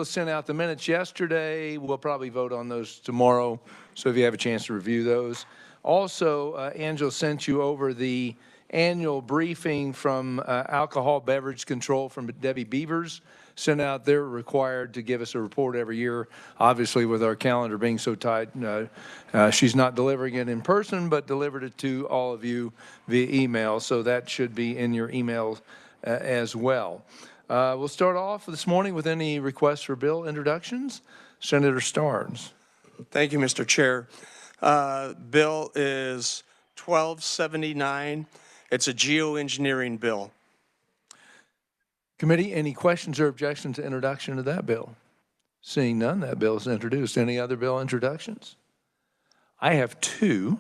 sent out the minutes yesterday. We'll probably vote on those tomorrow, so if you have a chance to review those. Also, Angela sent you over the annual briefing from Alcohol Beverage Control from Debbie Beavers. Sent out, they're required to give us a report every year. Obviously, with our calendar being so tight, she's not delivering it in person, but delivered it to all of you via email, so that should be in your email as well. We'll start off this morning with any requests for bill introductions. Senator Starnes. Thank you, Mr. Chair. Bill is 1279. It's a geoengineering bill. Committee, any questions or objections to introduction of that bill? Seeing none, that bill is introduced. Any other bill introductions? I have two.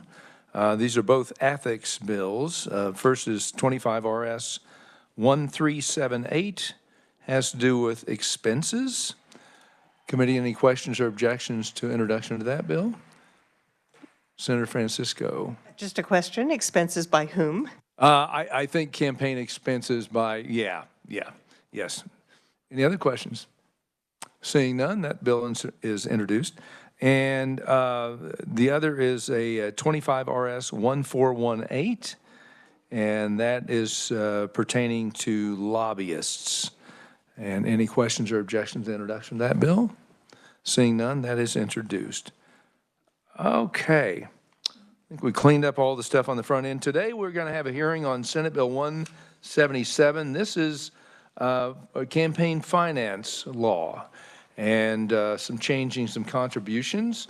These are both ethics bills. First is 25 RS 1378, has to do with expenses. Committee, any questions or objections to introduction to that bill? Senator Francisco. Just a question, expenses by whom? I think campaign expenses by, yes. Any other questions? Seeing none, that bill is introduced. And the other is a 25 RS 1418, and that is pertaining to lobbyists. And any questions or objections to introduction to that bill? Seeing none, that is introduced. Okay. I think we cleaned up all the stuff on the front end. Today we're going to have a hearing on Senate Bill 177. This is a campaign finance law and some contributions.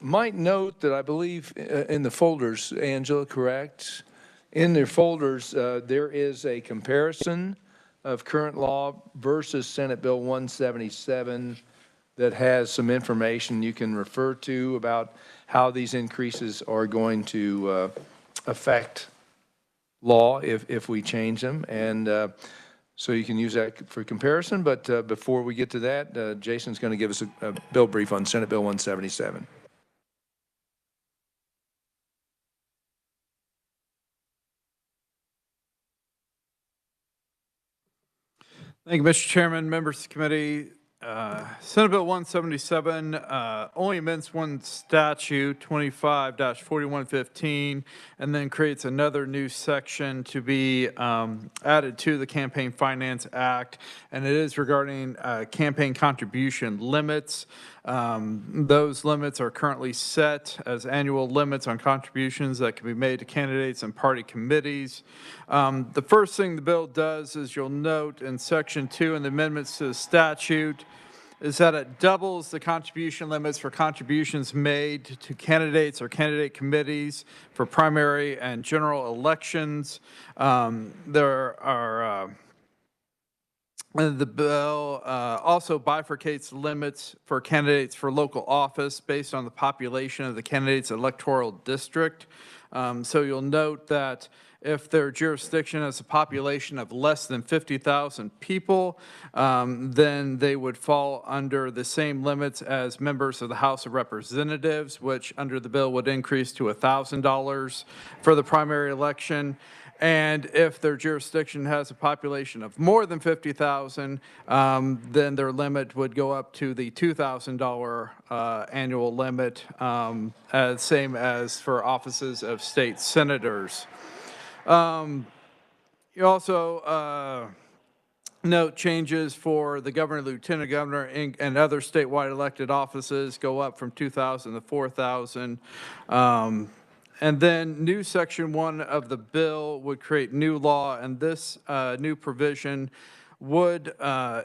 Might note that I believe in the folders, Angela, correct? In their folders, there is a comparison of current law versus Senate Bill 177 that has some information you can refer to about how these increases are going to affect law if we change them. And so you can use that for comparison. But before we get to that, Jason's going to give us a bill brief on Senate Bill 177. Thank you, Mr. Chairman, members of the committee. Senate Bill 177 only amends one statute, 25-4115, and then creates another new section to be added to the Campaign Finance Act, and it is regarding campaign contribution limits. Those limits are currently set as annual limits on contributions that can be made to candidates and party committees. The first thing the bill does is, you'll note in Section 2 in the amendments to the statute, is that it doubles the contribution limits for contributions made to candidates or candidate committees for primary and general elections. The bill also bifurcates limits for candidates for local office based on the population of the candidate's electoral district. So you'll note that if their jurisdiction has a population of less than 50,000 people, then they would fall under the same limits as members of the House of Representatives, which under the bill would increase to $1,000 for the primary election. And if their jurisdiction has a population of more than 50,000, then their limit would go up to the $2,000 annual limit, same as for offices of state senators. You also note changes for the governor, lieutenant governor, and other statewide elected offices go up from 2,000 to 4,000. And then new Section 1 of the bill would create new law, and this new provision would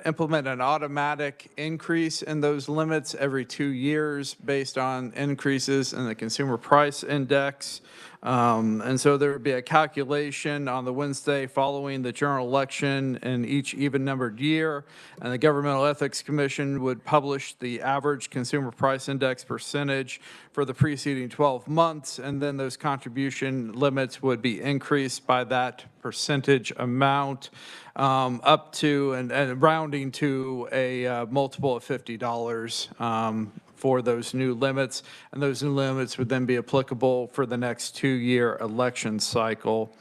implement an automatic increase in those limits every 2 years based on increases in the consumer price index. And so there would be a calculation on the Wednesday following the general election in each even-numbered year, and the Governmental Ethics Commission would publish the average consumer price index percentage for the preceding 12 months, and then those contribution limits would be increased by that percentage amount up to and rounding to a multiple of $50 for those new limits, and those new limits would then be applicable for the next 2-year election cycle.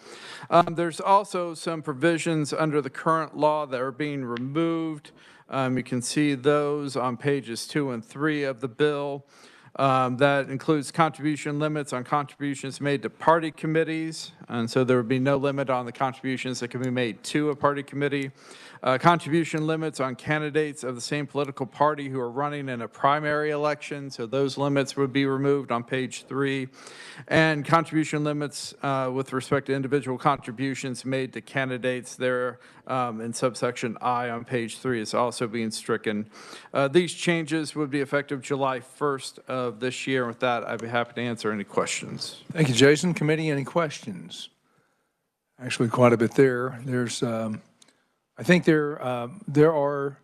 There's also some provisions under the current law that are being removed. You can see those on pages 2 and 3 of the bill. That includes contribution limits on contributions made to party committees, and so there would be no limit on the contributions that can be made to a party committee. Contribution limits on candidates of the same political party who are running in a primary election, so those limits would be removed on page 3. And contribution limits with respect to individual contributions made to candidates there in subsection I on page 3 is also being stricken. These changes would be effective July 1st of this year. With that, I'd be happy to answer any questions. Thank you, Jason. Committee, any questions? Actually, quite a bit there. There's, I think there are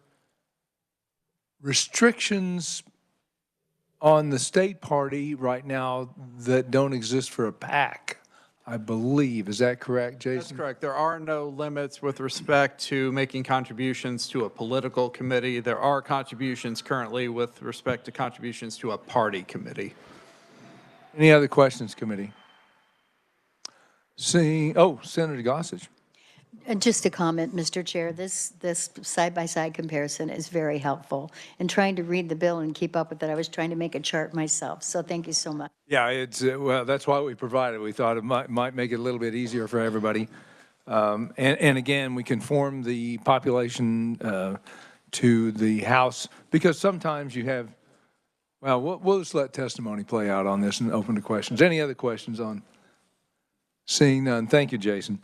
restrictions on the state party right now that don't exist for a PAC, I believe. Is that correct, Jason? That's correct. There are no limits with respect to making contributions to a political committee. There are contributions currently with respect to contributions to a party committee. Any other questions, committee? Senator Gossage. Just a comment, Mr. Chair, this side-by-side comparison is very helpful. In trying to read the bill and keep up with it, I was trying to make a chart myself, so thank you so much. Yeah, it's, well, that's why we provided. We thought it might make it a little bit easier for everybody. And again, we conform the population to the House, because sometimes you have, well, we'll just let testimony play out on this and open to questions. Any other questions on? Seeing none. Thank you, Jason.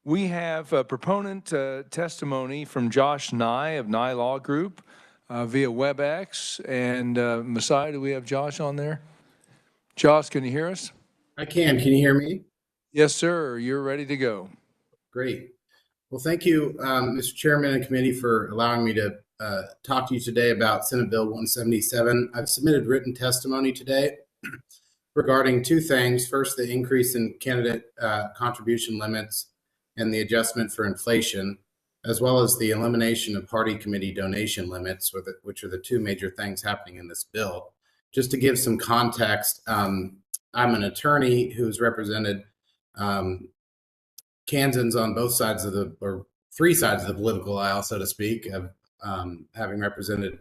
We have a proponent testimony from Josh Nye of Nye Law Group via WebEx. And Messiah, do we have Josh on there? Josh, can you hear us? I can. Can you hear me? Yes, sir. You're ready to go. Great. Well, thank you, Mr. Chairman and committee, for allowing me to talk to you today about Senate Bill 177. I've submitted written testimony today regarding two things. First, the increase in candidate contribution limits and the adjustment for inflation, as well as the elimination of party committee donation limits, which are the two major things happening in this bill. Just to give some context, I'm an attorney who's represented Kansans on both sides of or three sides of the political aisle, so to speak, of having represented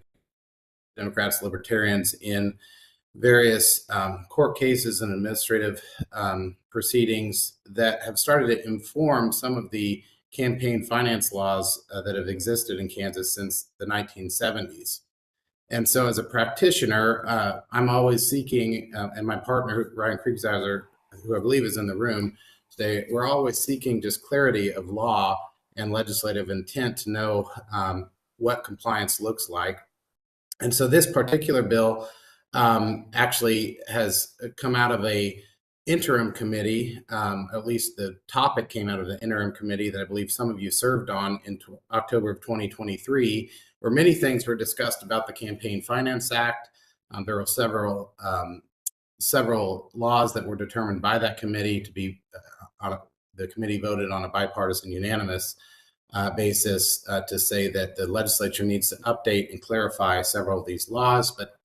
Democrats, Libertarians in various court cases and administrative proceedings that have started to inform some of the campaign finance laws that have existed in Kansas since the 1970s. And so as a practitioner, I'm always seeking, and my partner, Ryan Kriegshauser, who I believe is in the room today, we're always seeking just clarity of law and legislative intent to know what compliance looks like. And so this particular bill actually has come out of a interim committee, at least the topic came out of the interim committee that I believe some of you served on in October of 2023, where many things were discussed about the Campaign Finance Act. There were several laws that were determined by that committee to be, the committee voted on a bipartisan unanimous basis to say that the legislature needs to update and clarify several of these laws, but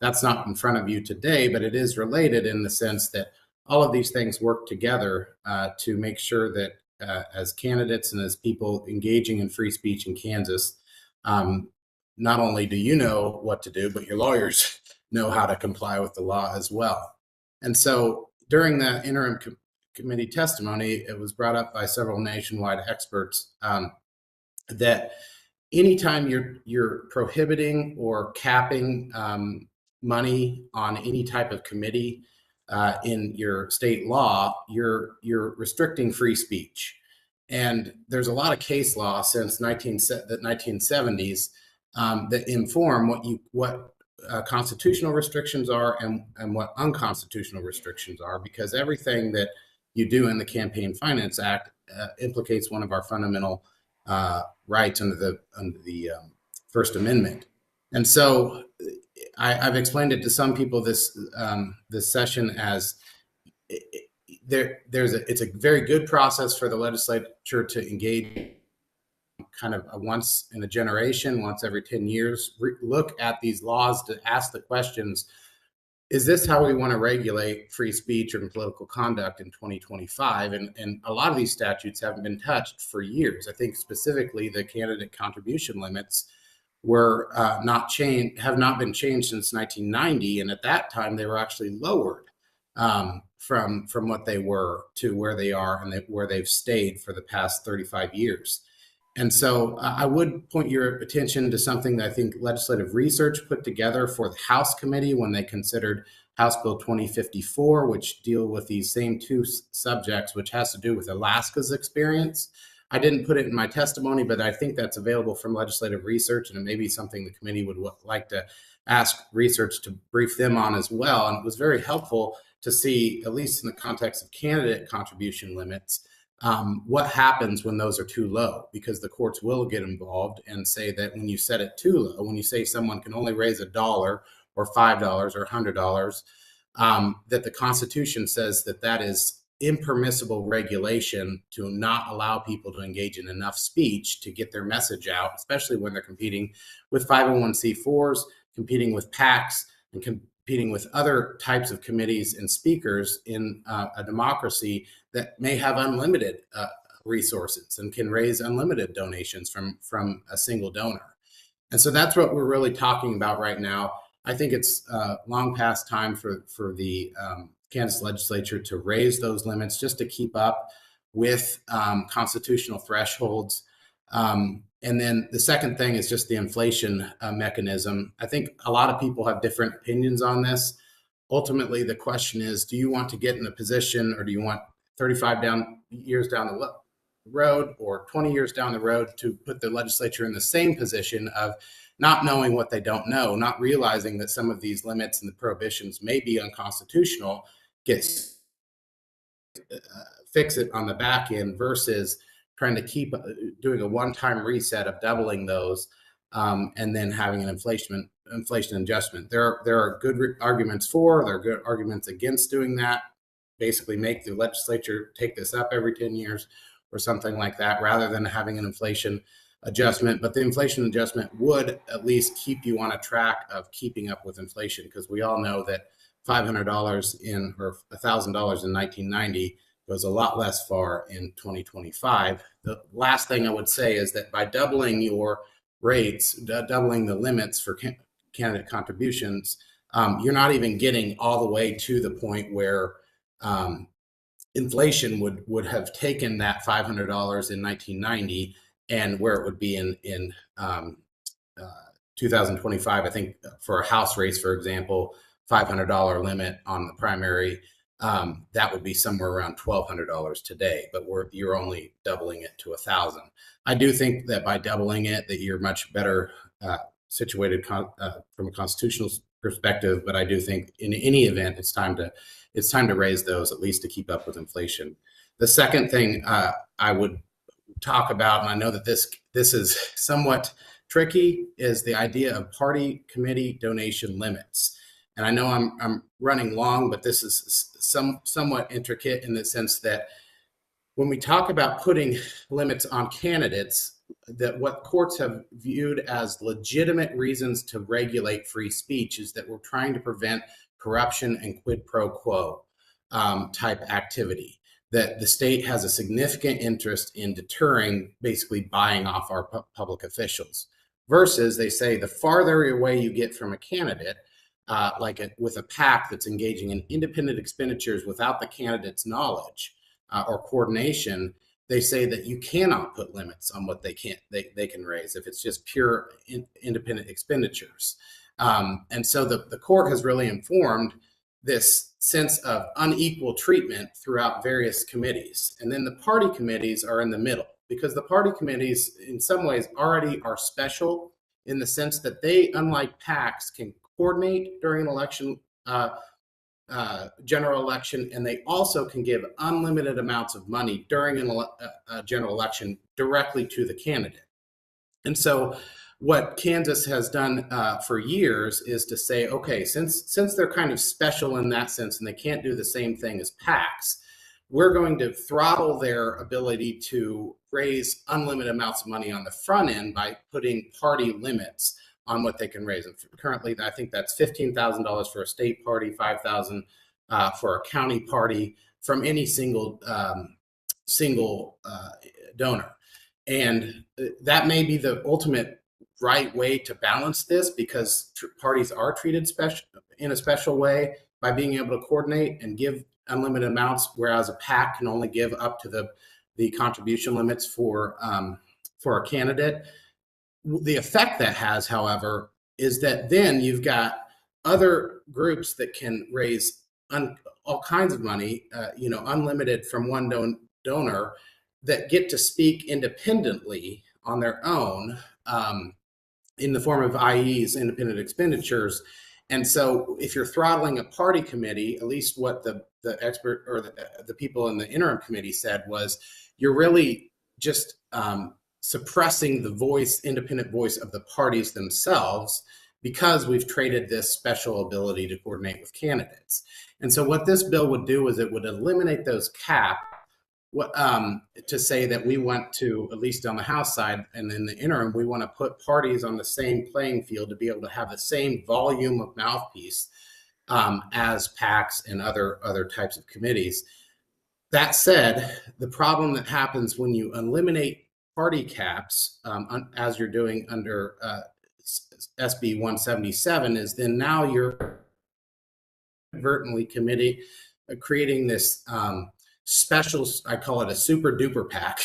that's not in front of you today, but it is related in the sense that all of these things work together to make sure that as candidates and as people engaging in free speech in Kansas, not only do you know what to do, but your lawyers know how to comply with the law as well. And so during the interim committee testimony, it was brought up by several nationwide experts that anytime you're prohibiting or capping money on any type of committee in your state law, you're restricting free speech. And there's a lot of case law since the 1970s that inform what constitutional restrictions are and what unconstitutional restrictions are, because everything that you do in the Campaign Finance Act implicates one of our fundamental rights under the First Amendment. And so I've explained it to some people this session as it's a very good process for the legislature to engage kind of a once in a generation, once every 10 years, look at these laws to ask the questions, is this how we want to regulate free speech and political conduct in 2025? And a lot of these statutes haven't been touched for years. I think specifically the candidate contribution limits were have not been changed since 1990, and at that time they were actually lowered from what they were to where they are, and where they've stayed for the past 35 years. And so I would point your attention to something that I think legislative research put together for the House committee when they considered House Bill 2054, which deal with these same two subjects, which has to do with Alaska's experience. I didn't put it in my testimony, but I think that's available from legislative research, and it may be something the committee would like to ask research to brief them on as well. And it was very helpful to see, at least in the context of candidate contribution limits, what happens when those are too low, because the courts will get involved and say that when you set it too low, when you say someone can only raise $1 or $5 or $100, that the Constitution says that that is impermissible regulation to not allow people to engage in enough speech to get their message out, especially when they're competing with 501c4s, competing with PACs, and competing with other types of committees and speakers in a democracy that may have unlimited resources and can raise unlimited donations from a single donor. And so that's what we're really talking about right now. I think it's long past time for the Kansas legislature to raise those limits just to keep up with constitutional thresholds. And then the second thing is just the inflation mechanism. I think a lot of people have different opinions on this. Ultimately, the question is, do you want to get in a position, or do you want 35 years down the road or 20 years down the road to put the legislature in the same position of not knowing what they don't know, not realizing that some of these limits and the prohibitions may be unconstitutional, fix it on the back end, versus trying to keep doing a one-time reset of doubling those and then having an inflation adjustment. There are good arguments for, there are good arguments against doing that. Basically make the legislature take this up every 10 years or something like that, rather than having an inflation adjustment. But the inflation adjustment would at least keep you on a track of keeping up with inflation, because we all know that $500 or $1,000 in 1990 goes a lot less far in 2025. The last thing I would say is that by doubling your rates, doubling the limits for candidate contributions, you're not even getting all the way to the point where inflation would have taken that $500 in 1990 and where it would be in 2025. I think for a House race, for example, $500 limit on the primary, that would be somewhere around $1,200 today, but you're only doubling it to $1,000. I do think that by doubling it, that you're much better situated from a constitutional perspective. But I do think in any event, it's time to raise those, at least to keep up with inflation. The second thing I would talk about, and I know that this is somewhat tricky, is the idea of party committee donation limits. And I know I'm running long, but this is somewhat intricate in the sense that when we talk about putting limits on candidates, that what courts have viewed as legitimate reasons to regulate free speech is that we're trying to prevent corruption and quid pro quo type activity, that the state has a significant interest in deterring, basically buying off our public officials, versus they say the farther away you get from a candidate, with a PAC that's engaging in independent expenditures without the candidate's knowledge or coordination, they say that you cannot put limits on what they can raise if it's just pure independent expenditures. And so the court has really informed this sense of unequal treatment throughout various committees. And then the party committees are in the middle, because the party committees in some ways already are special in the sense that they, unlike PACs, can coordinate during an election, general election, and they also can give unlimited amounts of money during a general election directly to the candidate. And so what Kansas has done for years is to say, okay, since they're kind of special in that sense and they can't do the same thing as PACs, we're going to throttle their ability to raise unlimited amounts of money on the front end by putting party limits on what they can raise. And currently, I think that's $15,000 for a state party, $5,000 for a county party from any single donor. And that may be the ultimate right way to balance this, because parties are treated in a special way by being able to coordinate and give unlimited amounts, whereas a PAC can only give up to the contribution limits for a candidate. The effect that has, however, is that then you've got other groups that can raise all kinds of money, unlimited from one donor, that get to speak independently on their own in the form of IEs, independent expenditures. And so if you're throttling a party committee, at least what the expert or the people in the interim committee said was, you're really just suppressing the independent voice of the parties themselves, because we've traded this special ability to coordinate with candidates. And so what this bill would do is it would eliminate those caps, to say that we want to, at least on the House side and in the interim, we want to put parties on the same playing field to be able to have the same volume of mouthpiece as PACs and other types of committees. That said, the problem that happens when you eliminate party caps, as you're doing under SB 177, is then now you're inadvertently creating this special, I call it a super duper PAC,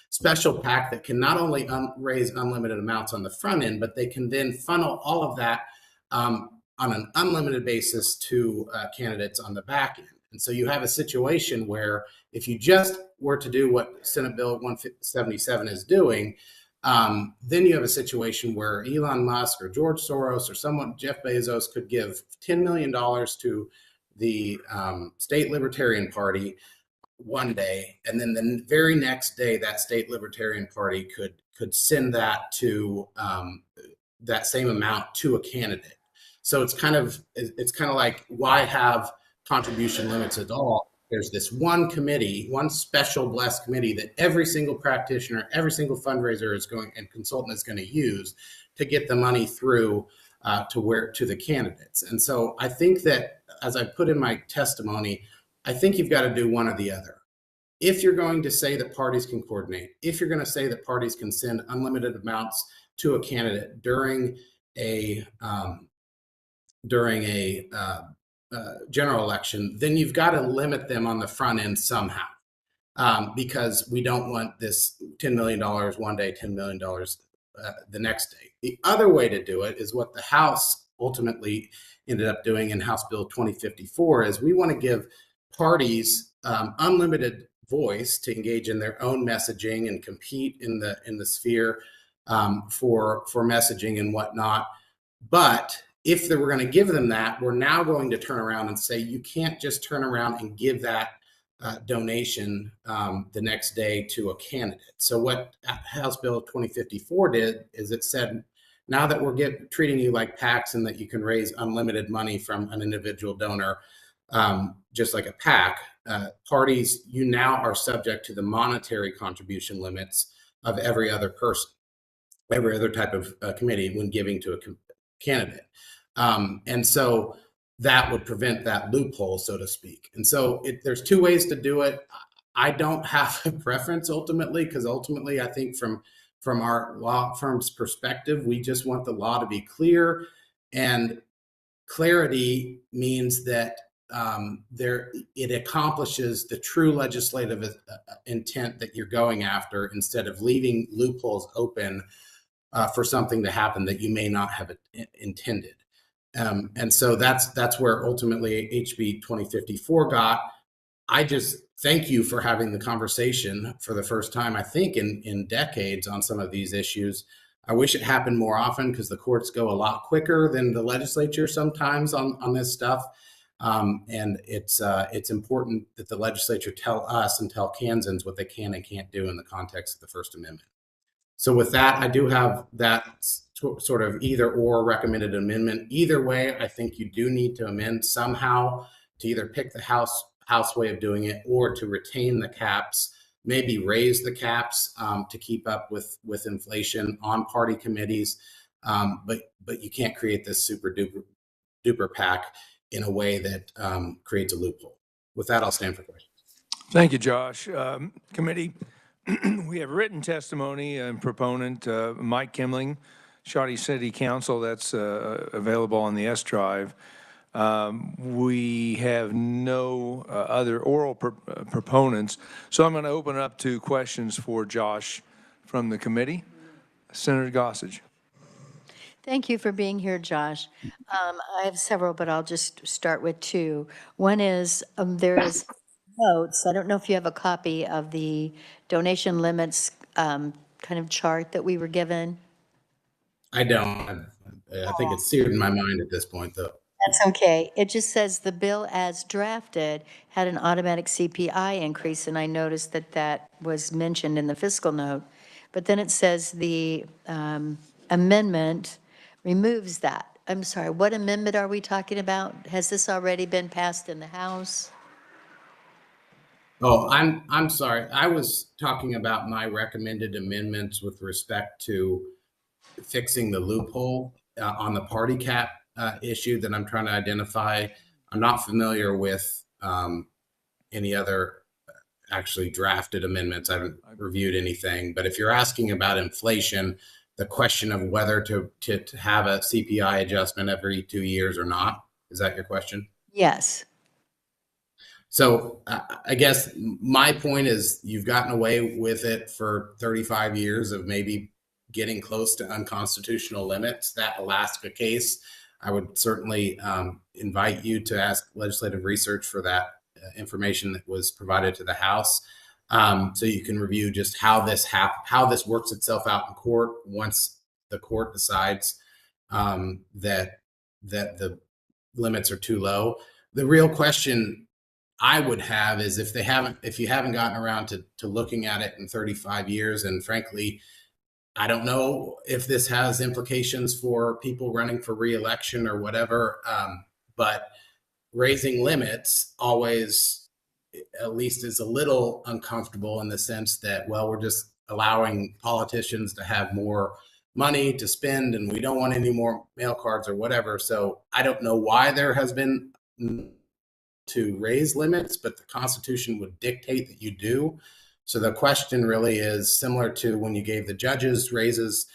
special PAC that can not only raise unlimited amounts on the front end, but they can then funnel all of that on an unlimited basis to candidates on the back end. And so you have a situation where if you just were to do what Senate Bill 177 is doing, then you have a situation where Elon Musk or George Soros or someone, Jeff Bezos, could give $10 million to the state Libertarian Party one day, and then the very next day that state Libertarian Party could send that to that same amount to a candidate. So it's kind of like, why have contribution limits at all? There's this one committee, one special blessed committee that every single practitioner, every single fundraiser and consultant is going to use to get the money through to the candidates. And so I think that, as I put in my testimony, I think you've got to do one or the other. If you're going to say that parties can coordinate, if you're going to say that parties can send unlimited amounts to a candidate during a general election, then you've got to limit them on the front end somehow, because we don't want this $10 million one day, $10 million the next day. The other way to do it is what the House ultimately ended up doing in House Bill 2054, is we want to give parties unlimited voice to engage in their own messaging and compete in the sphere for messaging and whatnot. But if we're going to give them that, we're now going to turn around and say, you can't just turn around and give that donation the next day to a candidate. So what House Bill 2054 did is it said, now that we're treating you like PACs and that you can raise unlimited money from an individual donor, just like a PAC, parties, you now are subject to the monetary contribution limits of every other person, every other type of committee when giving to a candidate. And so that would prevent that loophole, so to speak. And so there's two ways to do it. I don't have a preference ultimately, because ultimately I think from our law firm's perspective, we just want the law to be clear, and clarity means that it accomplishes the true legislative intent that you're going after, instead of leaving loopholes open for something to happen that you may not have intended. And so that's where ultimately HB 2054 got. I just thank you for having the conversation for the first time, I think, in decades on some of these issues. I wish it happened more often, because the courts go a lot quicker than the legislature sometimes on this stuff. And it's important that the legislature tell us and tell Kansans what they can and can't do in the context of the First Amendment. So with that, I do have that sort of either or recommended amendment. Either way, I think you do need to amend somehow to either pick the House way of doing it, or to retain the caps, maybe raise the caps to keep up with inflation on party committees. But you can't create this super duper PAC in a way that creates a loophole. With that, I'll stand for questions. Thank you, Josh. Committee, we have written testimony and proponent Mike Kimling, Shawnee City Council, that's available on the S drive. We have no other oral proponents, so I'm going to open it up to questions for Josh from the committee. Senator Gossage. Thank you for being here, Josh. I have several, but I'll just start with two. One is there is notes. I don't know if you have a copy of the donation limits kind of chart that we were given. I don't. I think it's seared in my mind at this point, though. That's okay. It just says the bill as drafted had an automatic CPI increase, and I noticed that that was mentioned in the fiscal note. But then it says the amendment removes that. I'm sorry, what amendment are we talking about? Has this already been passed in the House? Oh, I'm sorry. I was talking about my recommended amendments with respect to fixing the loophole on the party cap issue that I'm trying to identify. I'm not familiar with any other actually drafted amendments. I haven't reviewed anything. But if you're asking about inflation, the question of whether to have a CPI adjustment every 2 years or not, is that your question? Yes. So I guess my point is you've gotten away with it for 35 years of maybe getting close to unconstitutional limits. That Alaska case, I would certainly invite you to ask legislative research for that information that was provided to the House, so you can review just how this works itself out in court once the court decides that the limits are too low. The real question I would have is if you haven't gotten around to looking at it in 35 years, and frankly, I don't know if this has implications for people running for re-election or whatever, but raising limits always, at least, is a little uncomfortable in the sense that, well, we're just allowing politicians to have more money to spend and we don't want any more mail cards or whatever. So I don't know why there has been to raise limits, but the Constitution would dictate that you do. So the question really is similar to when you gave the judges raises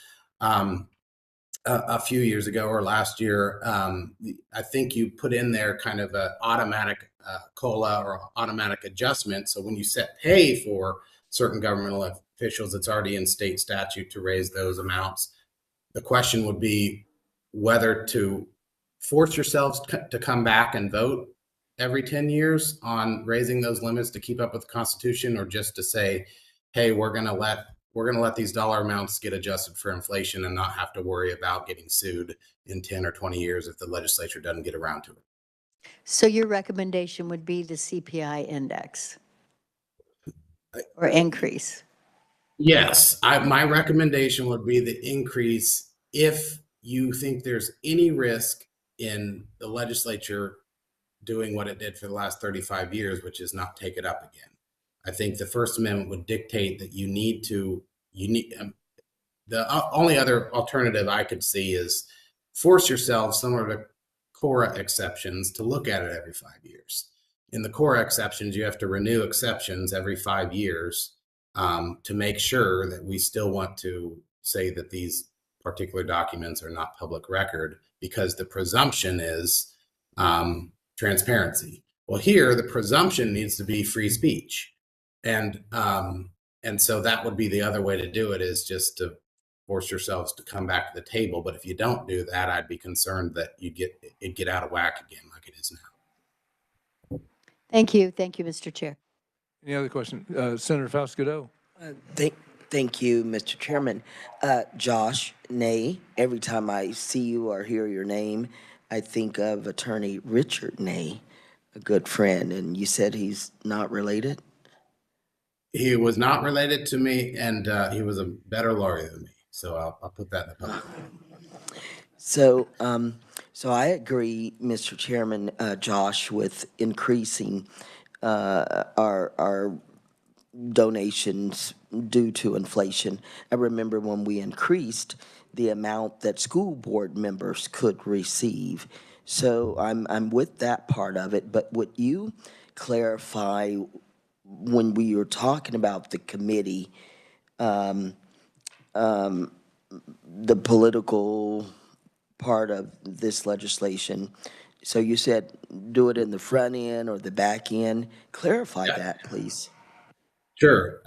a few years ago or last year. I think you put in there kind of an automatic COLA or automatic adjustment. So when you set pay for certain governmental officials, it's already in state statute to raise those amounts. The question would be whether to force yourselves to come back and vote every 10 years on raising those limits to keep up with the Constitution, or just to say, hey, we're going to let these dollar amounts get adjusted for inflation and not have to worry about getting sued in 10 or 20 years if the legislature doesn't get around to it. So your recommendation would be the CPI index or increase? Yes, my recommendation would be the increase if you think there's any risk in the legislature doing what it did for the last 35 years, which is not take it up again. I think the First Amendment would dictate that the only other alternative I could see is force yourself, similar to CORA exceptions, to look at it every 5 years. In the CORA exceptions, you have to renew exceptions every 5 years to make sure that we still want to say that these particular documents are not public record, because the presumption is transparency. Well, here the presumption needs to be free speech, and so that would be the other way to do it, is just to force yourselves to come back to the table. But if you don't do that, I'd be concerned that you'd get out of whack again, like it is now. Thank you, Mr. Chair. Any other question? Senator Faust-Godot. Thank you, Mr. Chairman. Josh Ney, every time I see you or hear your name, I think of Attorney Richard Ney, a good friend, and you said he's not related? He was not related to me, and he was a better lawyer than me. So I'll put that in the public. So I agree, Mr. Chairman, Josh, with increasing our donations due to inflation. I remember when we increased the amount that school board members could receive. So I'm with that part of it, but would you clarify when we were talking about the committee, the political part of this legislation? So you said do it in the front end or the back end. Clarify that, please. Sure.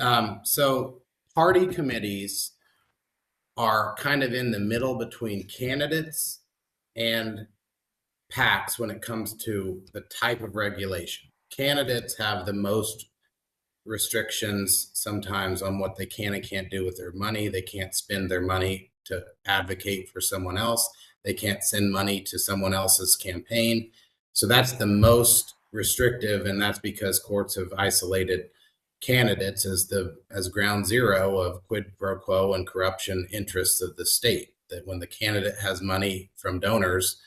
So party committees are kind of in the middle between candidates and PACs when it comes to the type of regulation. Candidates have the most restrictions sometimes on what they can and can't do with their money. They can't spend their money to advocate for someone else. They can't send money to someone else's campaign. So that's the most restrictive, and that's because courts have isolated candidates as ground zero of quid pro quo and corruption interests of the state. That when the candidate has money from donors,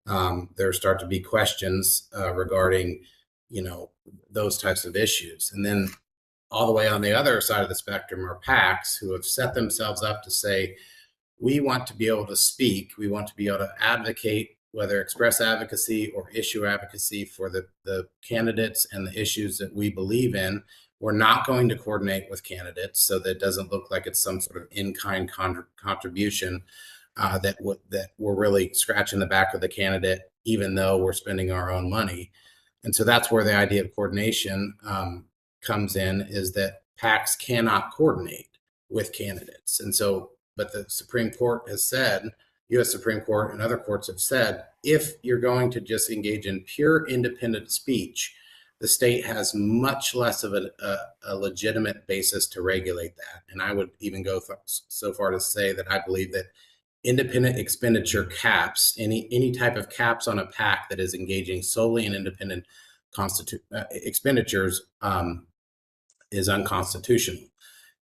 there start to be questions regarding, those types of issues. And then all the way on the other side of the spectrum are PACs who have set themselves up to say, we want to be able to speak, we want to be able to advocate, whether express advocacy or issue advocacy for the candidates and the issues that we believe in. We're not going to coordinate with candidates so that it doesn't look like it's some sort of in-kind contribution that we're really scratching the back of the candidate, even though we're spending our own money. And so that's where the idea of coordination comes in, is that PACs cannot coordinate with candidates. And so, but the Supreme Court has said, U.S. Supreme Court and other courts have said, if you're going to just engage in pure independent speech, the state has much less of a legitimate basis to regulate that. And I would even go so far to say that I believe that independent expenditure caps, any type of caps on a PAC that is engaging solely in independent expenditures is unconstitutional.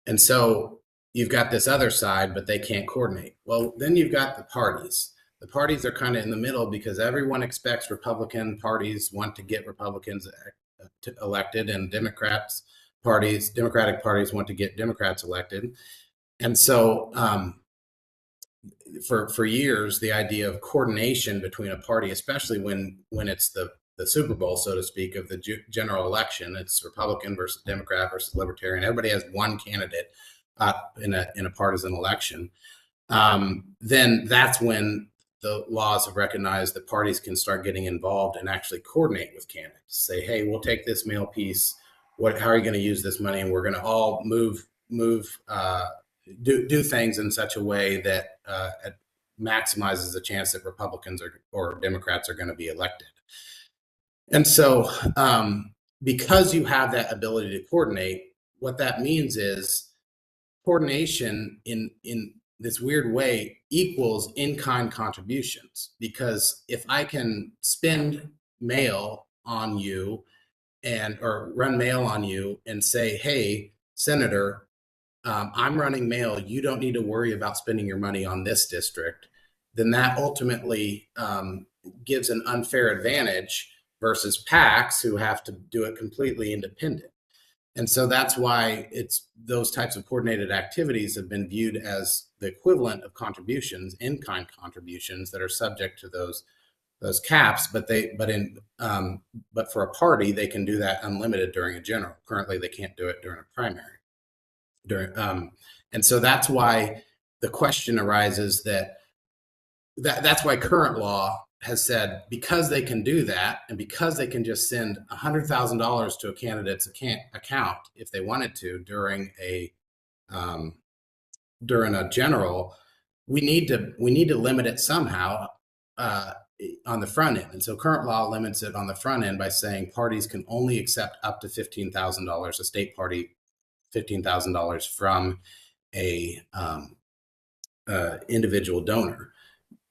And so you've got this other side, but they can't coordinate. Well, then you've got the parties. The parties are kind of in the middle because everyone expects Republican parties want to get Republicans elected, and Democratic parties want to get Democrats elected. And so for years, the idea of coordination between a party, especially when it's the Super Bowl, so to speak, of the general election, it's Republican versus Democrat versus Libertarian. Everybody has one candidate in a partisan election. Then that's when the laws have recognized that parties can start getting involved and actually coordinate with candidates. Say, hey, we'll take this mail piece. How are you going to use this money? And we're going to all do things in such a way that maximizes the chance that Republicans or Democrats are going to be elected. And so because you have that ability to coordinate, what that means is coordination in this weird way equals in-kind contributions. Because if I can spend mail on you or run mail on you and say, hey, Senator, I'm running mail, you don't need to worry about spending your money on this district, then that ultimately gives an unfair advantage versus PACs who have to do it completely independent. And so that's why those types of coordinated activities have been viewed as the equivalent of contributions, in-kind contributions that are subject to those caps. But for a party, they can do that unlimited during a general. Currently, they can't do it during a primary. And so that's why the question arises that's why current law has said, because they can do that, and because they can just send $100,000 to a candidate's account if they wanted to during a general, we need to limit it somehow on the front end. And so current law limits it on the front end by saying parties can only accept up to $15,000, a state party $15,000 from a individual donor.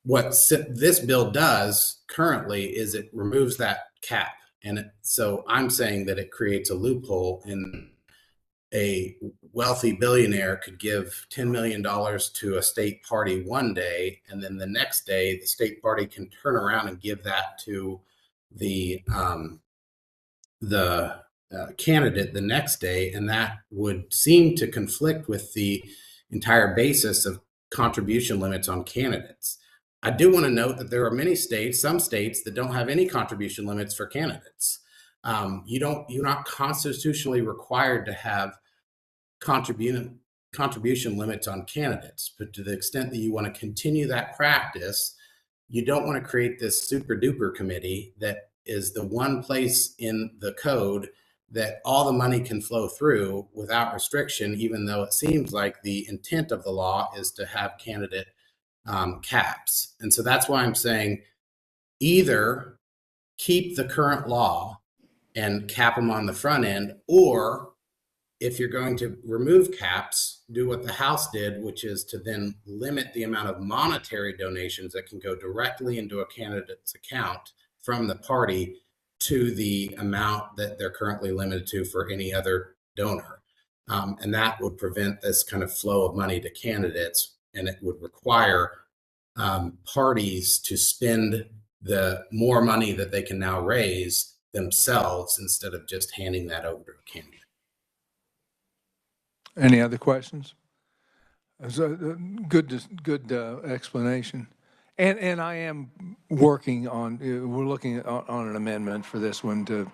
What this bill does currently is it removes that cap. And so I'm saying that it creates a loophole, in a wealthy billionaire could give $10 million to a state party one day, and then the next day the state party can turn around and give that to the candidate the next day. And that would seem to conflict with the entire basis of contribution limits on candidates. I do want to note that there are many states, some states, that don't have any contribution limits for candidates. You're not constitutionally required to have contribution limits on candidates, but to the extent that you want to continue that practice, you don't want to create this super duper committee that is the one place in the code that all the money can flow through without restriction, even though it seems like the intent of the law is to have candidate caps. And so that's why I'm saying either keep the current law and cap them on the front end, or if you're going to remove caps, do what the House did, which is to then limit the amount of monetary donations that can go directly into a candidate's account from the party to the amount that they're currently limited to for any other donor. And that would prevent this kind of flow of money to candidates, and it would require parties to spend the more money that they can now raise themselves instead of just handing that over to a candidate. Any other questions? It's a good explanation. And I am working on, we're looking on an amendment for this one to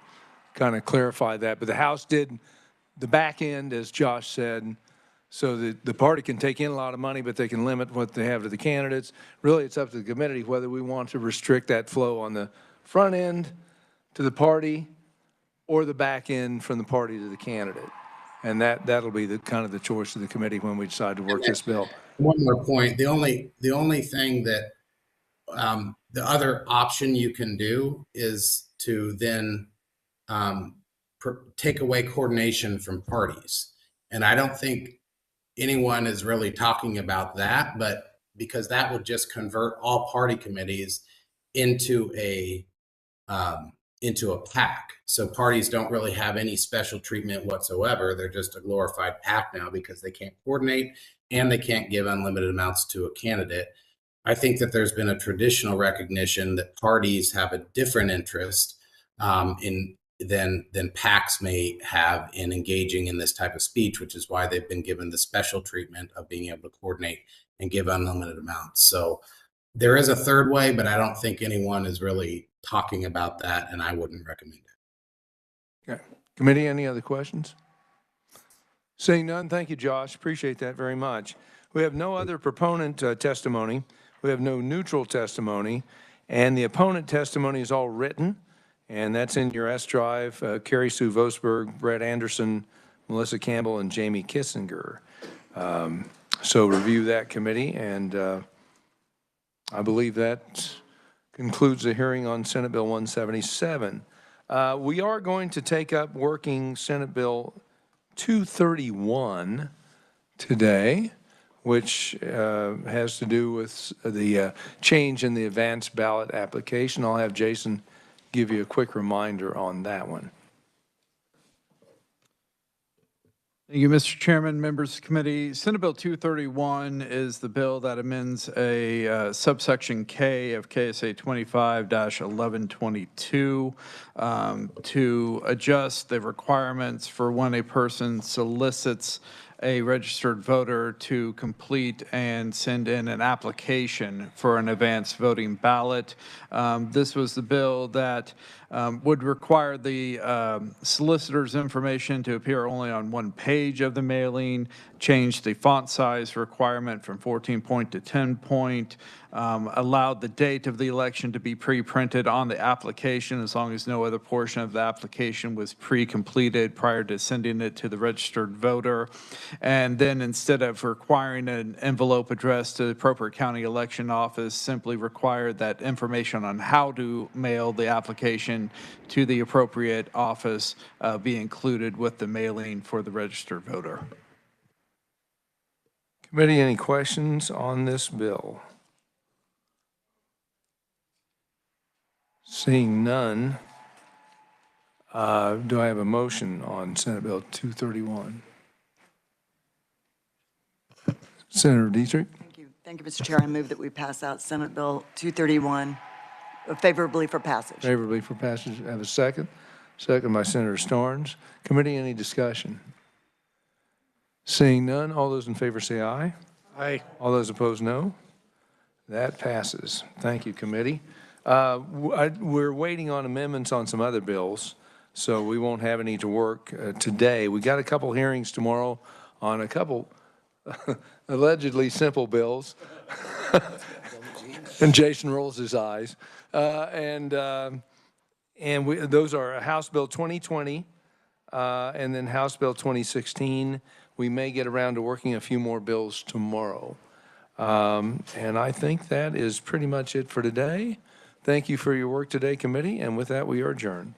kind of clarify that. But the House did the back end, as Josh said, so that the party can take in a lot of money, but they can limit what they have to the candidates. Really, it's up to the committee whether we want to restrict that flow on the front end to the party or the back end from the party to the candidate. And that'll be the kind of the choice of the committee when we decide to work this bill. One more point. The only thing that the other option you can do is to then take away coordination from parties. And I don't think anyone is really talking about that, but because that would just convert all party committees into a PAC. So parties don't really have any special treatment whatsoever. They're just a glorified PAC now because they can't coordinate and they can't give unlimited amounts to a candidate. I think that there's been a traditional recognition that parties have a different interest than PACs may have in engaging in this type of speech, which is why they've been given the special treatment of being able to coordinate and give unlimited amounts. So there is a third way, but I don't think anyone is really talking about that, and I wouldn't recommend it. Okay. Committee, any other questions? Seeing none, thank you, Josh. Appreciate that very much. We have no other proponent testimony. We have no neutral testimony, and the opponent testimony is all written, and that's in your S drive. Carrie Sue Vosberg, Brett Anderson, Melissa Campbell, and Jamie Kissinger. So review that, committee, and I believe that concludes the hearing on Senate Bill 177. We are going to take up working Senate Bill 231 today, which has to do with the change in the advanced ballot application. I'll have Jason give you a quick reminder on that one. Thank you, Mr. Chairman, members of the committee. Senate Bill 231 is the bill that amends a subsection K of KSA 25-1122 to adjust the requirements for when a person solicits a registered voter to complete and send in an application for an advanced voting ballot. This was the bill that would require the solicitor's information to appear only on one page of the mailing, change the font size requirement from 14 point to 10 point, allowed the date of the election to be pre-printed on the application as long as no other portion of the application was pre-completed prior to sending it to the registered voter. And then instead of requiring an envelope addressed to the appropriate county election office, simply required that information on how to mail the application to the appropriate office be included with the mailing for the registered voter. Committee, any questions on this bill? Seeing none, do I have a motion on Senate Bill 231? Senator Dietrich? Thank you, Mr. Chair. I move that we pass out Senate Bill 231 favorably for passage. Favorably for passage. Have a second? Second by Senator Starnes. Committee, any discussion? Seeing none, all those in favor say aye. Aye. All those opposed, no. That passes. Thank you, committee. We're waiting on amendments on some other bills, so we won't have any to work today. We got a couple hearings tomorrow on a couple allegedly simple bills. And Jason rolls his eyes. Those are House Bill 2020 and then House Bill 2016. We may get around to working a few more bills tomorrow. And I think that is pretty much it for today. Thank you for your work today, committee, and with that, we are adjourned.